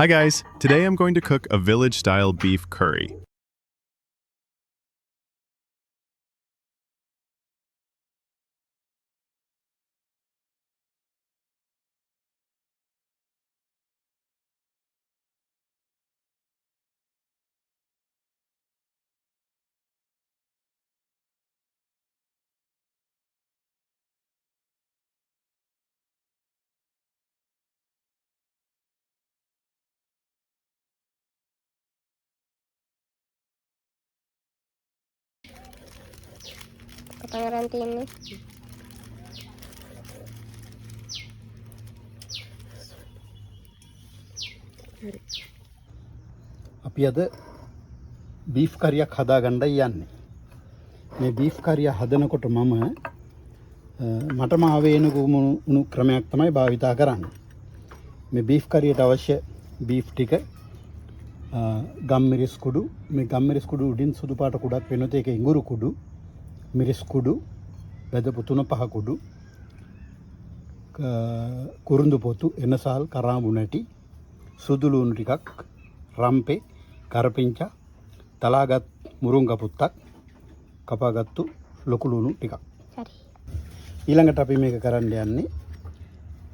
Hi guys, today I'm going to cook a village-style beef curry. Ketangeran ini. අපි අද beef කරියක් හදාගන්නයි යන්නේ. මේ beef කරිය හදනකොට මටම ආවේන උණු ක්‍රමයක් තමයි භාවිතා කරන්නේ. මේ බීෆ් කරියට අවශ්‍ය බීෆ් ටික ගම්මිරිස් කුඩු, මේ ගම්මිරිස් කුඩු උඩින් සුදු පාට කුඩක් වෙනොත් ඒක ඉඟුරු කුඩු, මිරිස් කුඩු, බෙදපු 3-5 කුඩු, කුරුඳු පොතු, එනසාල්, කරාඹු නැටි, සුදු ලුණු ටිකක්, රම්පේ, කරපිංචා, තලාගත් මුරුංගා පුත්තක්, කපාගත්තු ලොකු ලුණු ටිකක්. හරි. ඊළඟට අපි මේක කරන්න යන්නේ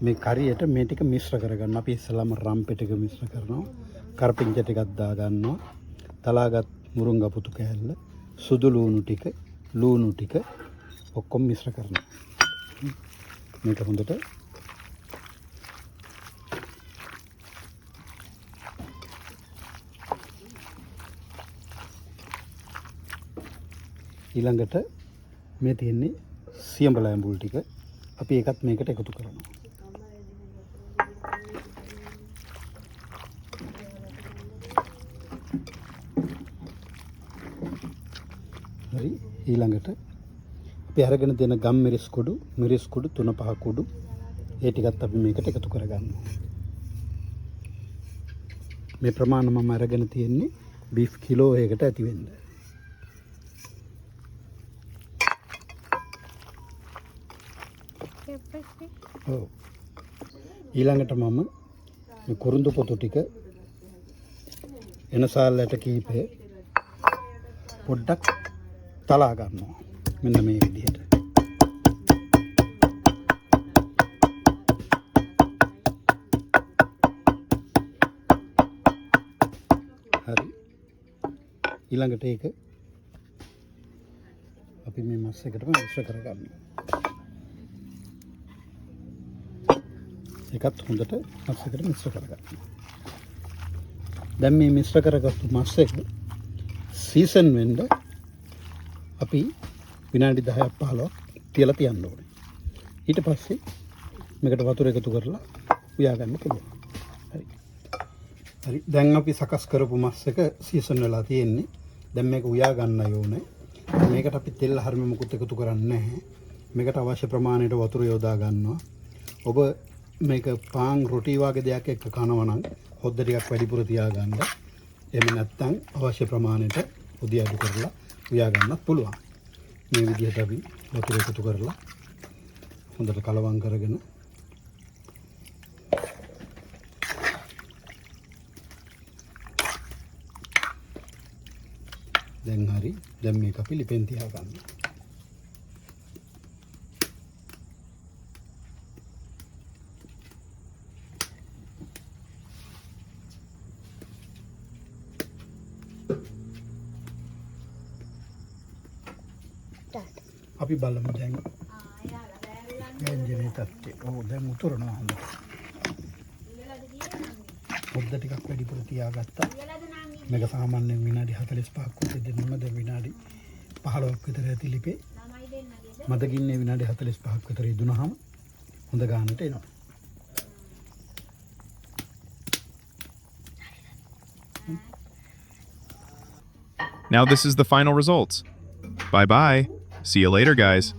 මේ කරියට මේ ටික මිශ්‍ර කරගන්න. අපි ඉස්සෙල්ලාම රම්පේ ටික මිශ්‍ර කරනවා. කරපිංචා ටිකක් දා ගන්නවා. තලාගත් මුරුංගා පුතු කෑල්ල, සුදු ලුණු ටික, ලුණු ටික ඔක්කොම මිශ්‍ර කරනවා. මේක හොඳට ඊළඟට මේ තියෙන්නේ සියඹල ඇඹුල් ටික. අපි ඒකත් මේකට එකතු කරනවා. හරි. ඊළඟට අපි අරගෙන තියෙන ගම් මිරිස් කුඩු 3-5 කුඩු ඒ ටිකත් අපි මේකට එකතු කරගන්නවා. මේ ප්‍රමාණය මම අරගෙන තියෙන්නේ බීෆ් කිලෝ එකකට ඇති වෙන්න. ඊළඟට මම මේ කුරුඳු පොතු ටික එනසාල්ලට කීපය පොඩ්ඩක් තලා ගන්නවා. මෙන්න මේ විදිහට. හරි. ඊළඟට ඒක අපි මේ මස් එකටම මිශ්‍ර කරගන්නවා. ඒකත් හොඳට මස් එකට මිශ්‍ර කරගන්නවා. දැන් මේ මිශ්‍ර කරගත්තු මස් එක සීසන් වෙන්න අපි විනාඩි 10ක් 15ක් තියලා තියන්න ඕනේ. ඊට පස්සේ මේකට වතුර එකතු කරලා උයා ගන්න පුළුවන්. හරි. හරි. දැන් අපි සකස් කරපු මස් එක සීසන් වෙලා තියෙන්නේ. දැන් මේක උයා ගන්න ඕනේ. මේකට අපි තෙල් හරිම මුකුත් එකතු කරන්නේ නැහැ. මේකට අවශ්‍ය ප්‍රමාණයට වතුර යොදා ගන්නවා. ඔබ මේක පාන් රොටි වගේ දෙයක් එක්ක කනවා නම් හොද්ද ටිකක් වැඩිපුර තියාගන්න. එහෙම නැත්නම් අවශ්‍ය ප්‍රමාණයට උදි අඩු කරලා උයා ගන්නත් පුළුවන්. මේ විදිහට අපි වතුර එකතු කරලා හොඳට කලවම් කරගෙන දැන් හරි. දැන් මේක අපි ලිපෙන් තියාගන්න. අපි බලමු දැන් එන්ජිනේ තත්ත්වය. ඔව් දැන් උතුරනවා හොඳට. පොඩ්ඩ ටිකක් වැඩිපුර තියාගත්තා. මේක සාමාන්‍යයෙන් විනාඩි 45ක් විතර දෙන්නම දැන් විනාඩි 15ක් විතර ඇති ලිපේ. මදගින්නේ විනාඩි 45ක් විතර ඉදුණාම හොඳ ගානට එනවා. Now this is the final results. Bye bye. See you later, guys.